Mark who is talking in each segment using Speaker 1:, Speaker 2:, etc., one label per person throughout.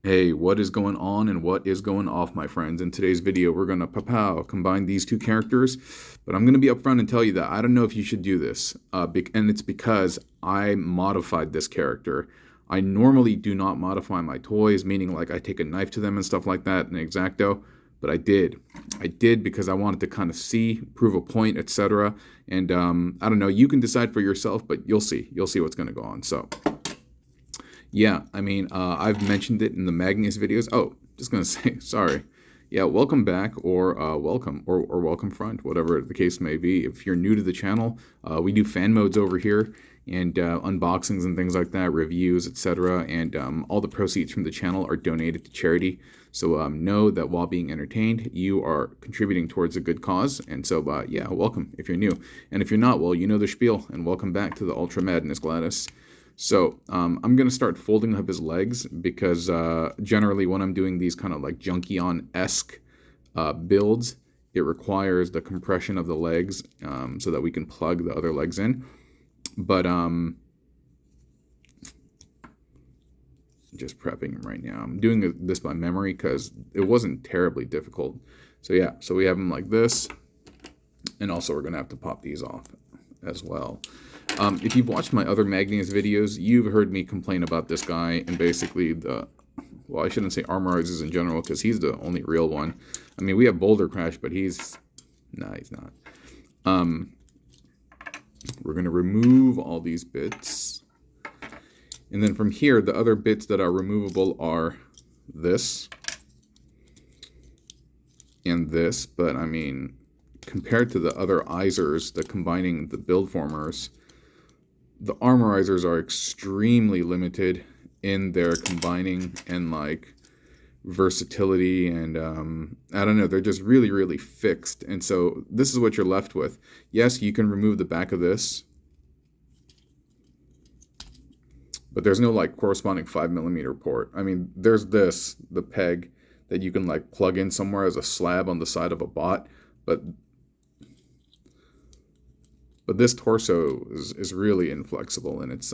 Speaker 1: Hey, what is going on and what is going off, my friends? In today's video, we're going to combine these two characters, but I'm going to be upfront and tell you that I don't know if you should do this, and it's because I modified this character. I normally do not modify my toys, meaning like I take a knife to them and stuff like that in X-Acto, but I did. I did because I wanted to kind of see, prove a point, etc. And I don't know, you can decide for yourself, but you'll see. You'll see what's going to go on. So yeah, I mean, I've mentioned it in the Magneous videos. Oh, just gonna say, sorry. Yeah, welcome back, or welcome, or welcome front, whatever the case may be. If you're new to the channel, we do fan modes over here, and unboxings and things like that, reviews, etc. And all the proceeds from the channel are donated to charity. So know that while being entertained, you are contributing towards a good cause. And so, yeah, welcome if you're new. And if you're not, well, you know the spiel, and welcome back to the Ultra Madness, Gladys. So I'm going to start folding up his legs because generally when I'm doing these kind of like Junkion-esque builds, it requires the compression of the legs so that we can plug the other legs in. But just prepping him right now. I'm doing this by memory because it wasn't terribly difficult. So yeah, so we have them like this. And also we're going to have to pop these off as well. If you've watched my other Magneous videos, you've heard me complain about this guy and basically well, I shouldn't say Armorizes in general because he's the only real one. I mean, we have Boulder Crash, but he's not. We're going to remove all these bits. And then from here, the other bits that are removable are this and this. But I mean, compared to the other Izers, the combining the build formers, the Armorizers are extremely limited in their combining and like versatility, and I don't know, they're just really, really fixed. And so this is what you're left with. Yes, you can remove the back of this, but there's no like corresponding 5mm port. I mean, there's the peg that you can like plug in somewhere as a slab on the side of a bot, but this torso is really inflexible, and it's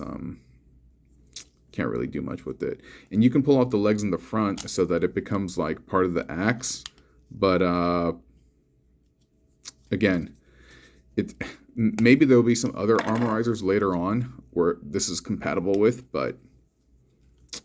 Speaker 1: can't really do much with it. And you can pull off the legs in the front so that it becomes like part of the axe, but again, maybe there'll be some other Armorizers later on where this is compatible with, but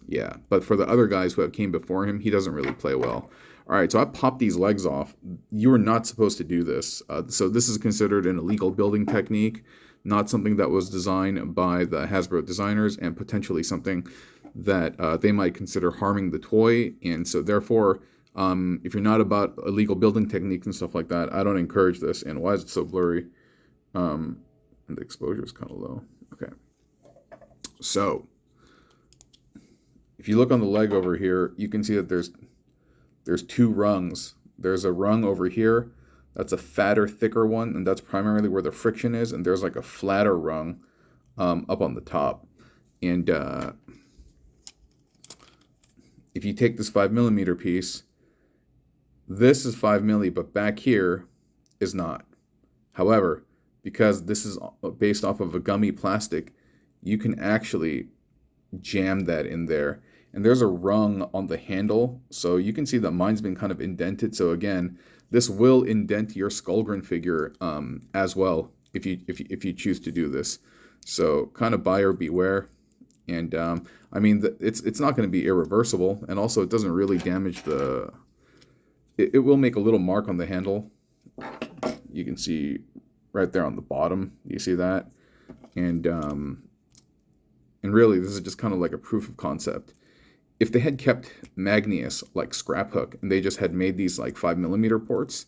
Speaker 1: yeah. But for the other guys who have came before him, he doesn't really play well. All right, so I popped these legs off. You are not supposed to do this. So this is considered an illegal building technique, not something that was designed by the Hasbro designers, and potentially something that they might consider harming the toy. And so therefore, if you're not about illegal building techniques and stuff like that, I don't encourage this. And why is it so blurry? And the exposure is kind of low. Okay. So if you look on the leg over here, you can see that there's two rungs. There's a rung over here. That's a fatter, thicker one, and that's primarily where the friction is. And there's like a flatter rung up on the top. And if you take this 5mm piece, this is 5mm, but back here is not. However, because this is based off of a gummy plastic, you can actually jam that in there. And there's a rung on the handle, so you can see that mine's been kind of indented. So again, this will indent your Skullgrin figure as well if you choose to do this. So kind of buyer beware. And I mean, it's not going to be irreversible, and also it doesn't really damage the. It will make a little mark on the handle. You can see right there on the bottom. You see that, and really, this is just kind of like a proof of concept. If they had kept Magneous like Scraphook and they just had made these like 5mm ports,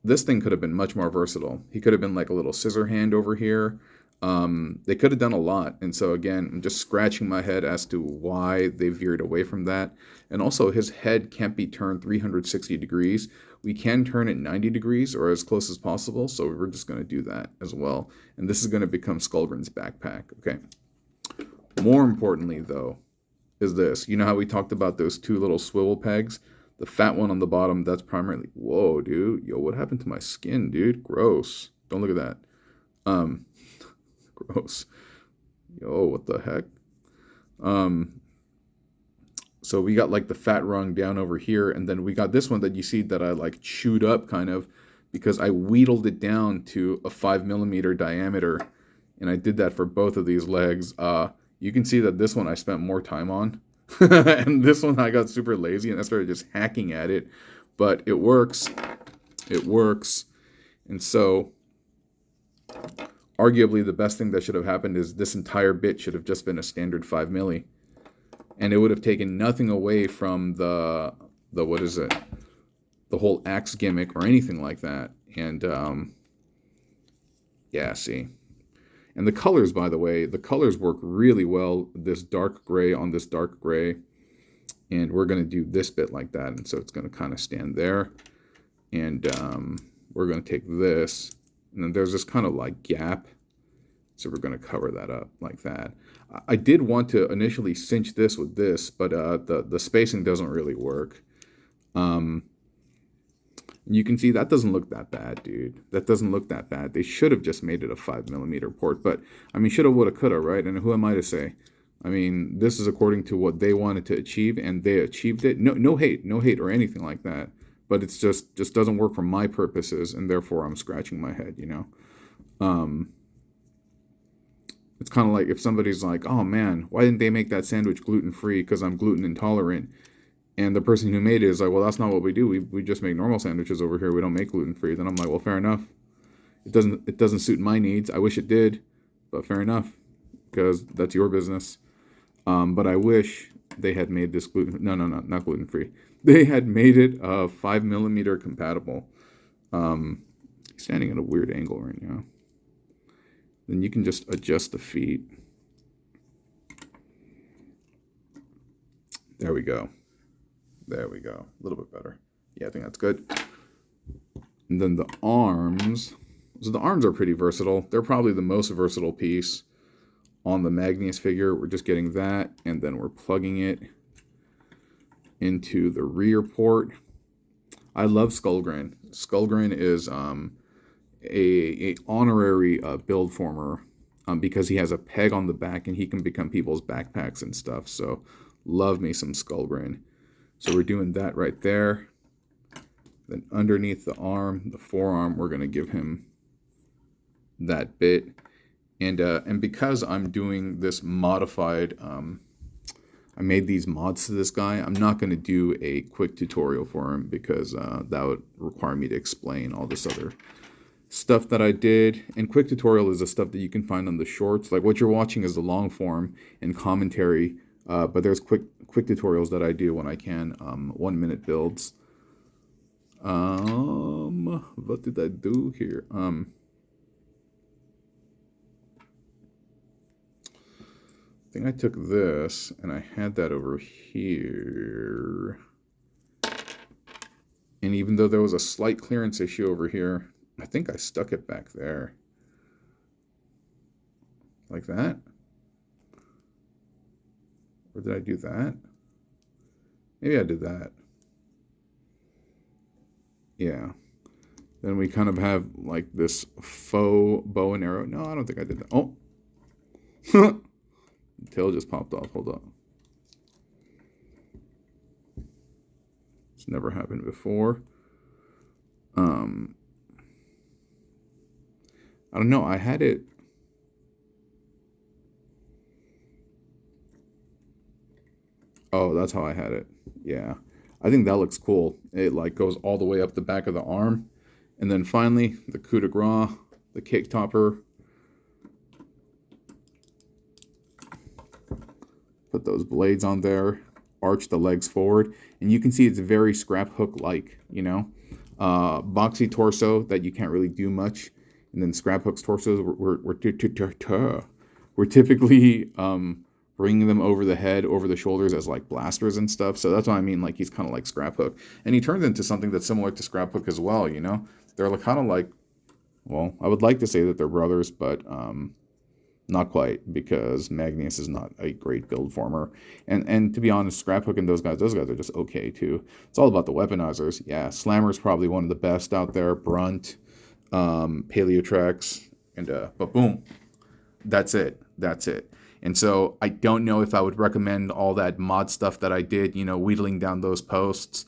Speaker 1: this thing could have been much more versatile. He could have been like a little scissor hand over here. They could have done a lot. And so again, I'm just scratching my head as to why they veered away from that. And also his head can't be turned 360 degrees. We can turn it 90 degrees or as close as possible. So we're just going to do that as well. And this is going to become Skullgrin's backpack. Okay. More importantly though, is this. You know how we talked about those two little swivel pegs? The fat one on the bottom, that's primarily... Whoa, dude. Yo, what happened to my skin, dude? Gross. Don't look at that. Gross. Yo, what the heck? So we got like the fat rung down over here, and then we got this one that you see that I like chewed up kind of because I wheedled it down to a 5mm diameter, and I did that for both of these legs. You can see that this one I spent more time on, and this one I got super lazy and I started just hacking at it, but it works. It works. And so arguably the best thing that should have happened is this entire bit should have just been a standard 5mm. And it would have taken nothing away from the what is it? The whole axe gimmick or anything like that. And yeah, see. And the colors, by the way, the colors work really well. This dark gray on this dark gray. And we're going to do this bit like that. And so it's going to kind of stand there. And we're going to take this. And then there's this kind of like gap. So we're going to cover that up like that. I did want to initially cinch this with this, but the spacing doesn't really work. You can see that doesn't look that bad, dude. That doesn't look that bad. They should have just made it a 5mm port, but I mean, shoulda, woulda, coulda, right? And who am I to say? I mean, this is according to what they wanted to achieve, and they achieved it. No hate or anything like that. But it's just doesn't work for my purposes, and therefore I'm scratching my head, you know. It's kind of like if somebody's like, oh man, why didn't they make that sandwich gluten-free because I'm gluten intolerant? And the person who made it is like, well, that's not what we do. We just make normal sandwiches over here. We don't make gluten-free. Then I'm like, well, fair enough. It doesn't suit my needs. I wish it did, but fair enough, because that's your business. But I wish they had made this not gluten-free. They had made it 5mm compatible. Standing at a weird angle right now. Then you can just adjust the feet. There we go. There we go. A little bit better. Yeah, I think that's good. And then the arms. So the arms are pretty versatile. They're probably the most versatile piece on the Magneous figure. We're just getting that, and then we're plugging it into the rear port. I love Skullgrin. Skullgrin is a honorary build former because he has a peg on the back and he can become people's backpacks and stuff. So love me some Skullgrin. So we're doing that right there. Then underneath the arm, the forearm, we're going to give him that bit. And because I'm doing this modified, I made these mods to this guy. I'm not going to do a quick tutorial for him because that would require me to explain all this other stuff that I did. And quick tutorial is the stuff that you can find on the shorts. Like what you're watching is the long form and commentary, but there's quick tutorials that I do when I can, 1-minute builds. What did I do here? I think I took this and I had that over here. And even though there was a slight clearance issue over here, I think I stuck it back there. Like that? Or did I do that? Maybe I did that. Yeah. Then we kind of have like this faux bow and arrow. No, I don't think I did that. Oh. The tail just popped off. Hold on. It's never happened before. I don't know. I had it. Oh, that's how I had it. Yeah. I think that looks cool. It like goes all the way up the back of the arm. And then finally, the coup de grace, the cake topper. Put those blades on there. Arch the legs forward. And you can see it's very scrap hook-like, you know. Boxy torso that you can't really do much. And then scrap hook's torsos, we're typically bringing them over the head, over the shoulders as like blasters and stuff. So that's what I mean, like he's kind of like scrap hook. And he turns into something that's similar to scrap hook as well, you know. They're like, kind of like, well, I would like to say that they're brothers, but not quite, because Magneous is not a great build former. And to be honest, scrap hook and those guys are just okay too. It's all about the weaponizers. Yeah, Slammer's probably one of the best out there. Brunt, Paleotrex, and but boom, that's it. And so I don't know if I would recommend all that mod stuff that I did, wheedling down those posts,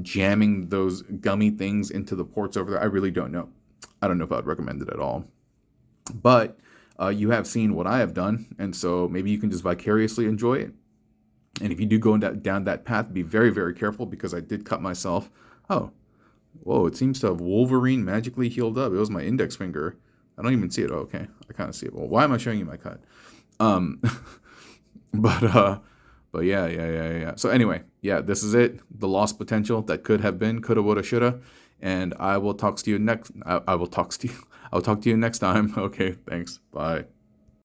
Speaker 1: jamming those gummy things into the ports over there. I really don't know. I don't know if I would recommend it at all. But you have seen what I have done, and so maybe you can just vicariously enjoy it. And if you do go down that path, be very, very careful, because I did cut myself. Oh, whoa, it seems to have Wolverine magically healed up. It was my index finger. I don't even see it. Oh, okay, I kind of see it. Well, why am I showing you my cut? But yeah. So anyway, yeah, this is it. The lost potential that could have been, coulda, woulda, shoulda. And I will talk to you next. I will talk to you. I'll talk to you next time. Okay, thanks. Bye.